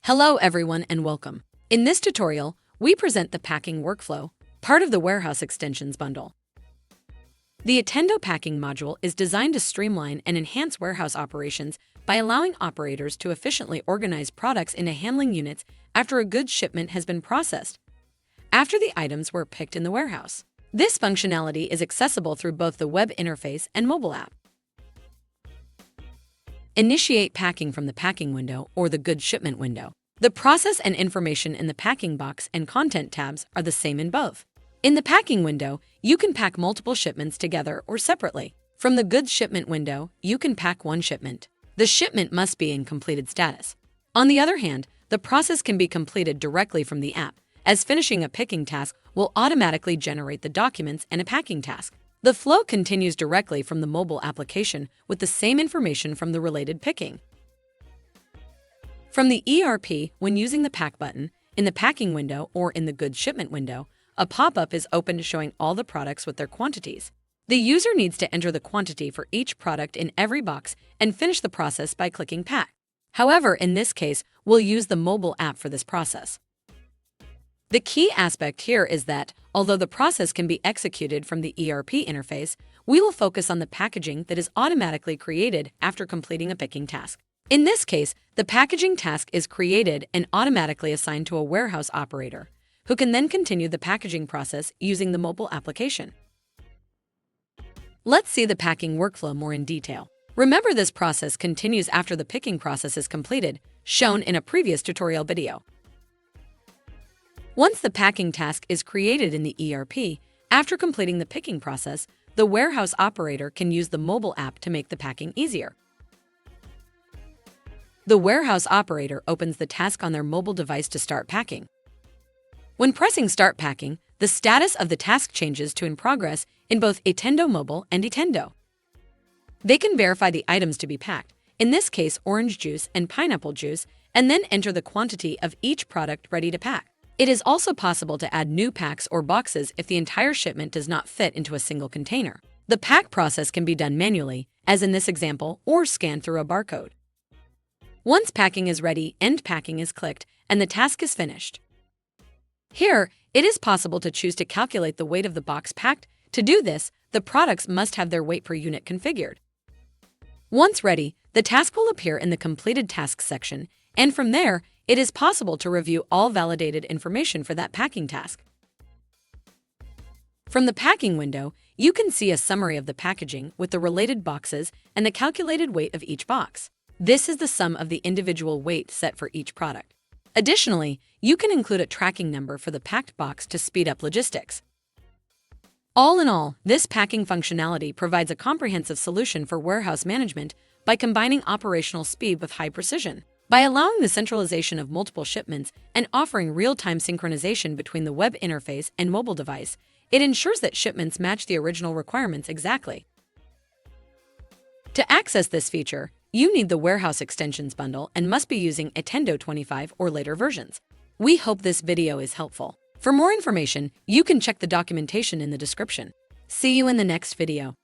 Hello everyone and welcome. In this tutorial, we present the packing workflow, part of the Warehouse Extensions bundle. The Etendo packing module is designed to streamline and enhance warehouse operations by allowing operators to efficiently organize products into handling units after a goods shipment has been processed, after the items were picked in the warehouse. This functionality is accessible through both the web interface and mobile app. Initiate packing from the packing window or the goods shipment window. The process and information in the packing box and content tabs are the same in both. In the packing window, you can pack multiple shipments together or separately. From the goods shipment window, you can pack one shipment. The shipment must be in completed status. On the other hand, the process can be completed directly from the app, as finishing a picking task will automatically generate the documents and a packing task. The flow continues directly from the mobile application with the same information from the related picking. From the ERP, when using the Pack button, in the packing window or in the goods shipment window, a pop-up is opened showing all the products with their quantities. The user needs to enter the quantity for each product in every box and finish the process by clicking Pack. However, in this case, we'll use the mobile app for this process. The key aspect here is that, although the process can be executed from the ERP interface, we will focus on the packaging that is automatically created after completing a picking task. In this case, the packaging task is created and automatically assigned to a warehouse operator, who can then continue the packaging process using the mobile application. Let's see the packing workflow more in detail. Remember, this process continues after the picking process is completed, shown in a previous tutorial video. Once the packing task is created in the ERP, after completing the picking process, the warehouse operator can use the mobile app to make the packing easier. The warehouse operator opens the task on their mobile device to start packing. When pressing Start Packing, the status of the task changes to In Progress in both Etendo Mobile and Etendo. They can verify the items to be packed, in this case orange juice and pineapple juice, and then enter the quantity of each product ready to pack. It is also possible to add new packs or boxes if the entire shipment does not fit into a single container. The pack process can be done manually, as in this example, or scanned through a barcode. Once packing is ready, End Packing is clicked, and the task is finished. Here, it is possible to choose to calculate the weight of the box packed. To do this, the products must have their weight per unit configured. Once ready, the task will appear in the Completed Tasks section, and from there, it is possible to review all validated information for that packing task. From the packing window, you can see a summary of the packaging with the related boxes and the calculated weight of each box. This is the sum of the individual weight set for each product. Additionally, you can include a tracking number for the packed box to speed up logistics. All in all, this packing functionality provides a comprehensive solution for warehouse management by combining operational speed with high precision. By allowing the centralization of multiple shipments and offering real-time synchronization between the web interface and mobile device, it ensures that shipments match the original requirements exactly. To access this feature, you need the Warehouse Extensions bundle and must be using Etendo 25 or later versions. We hope this video is helpful. For more information, you can check the documentation in the description. See you in the next video.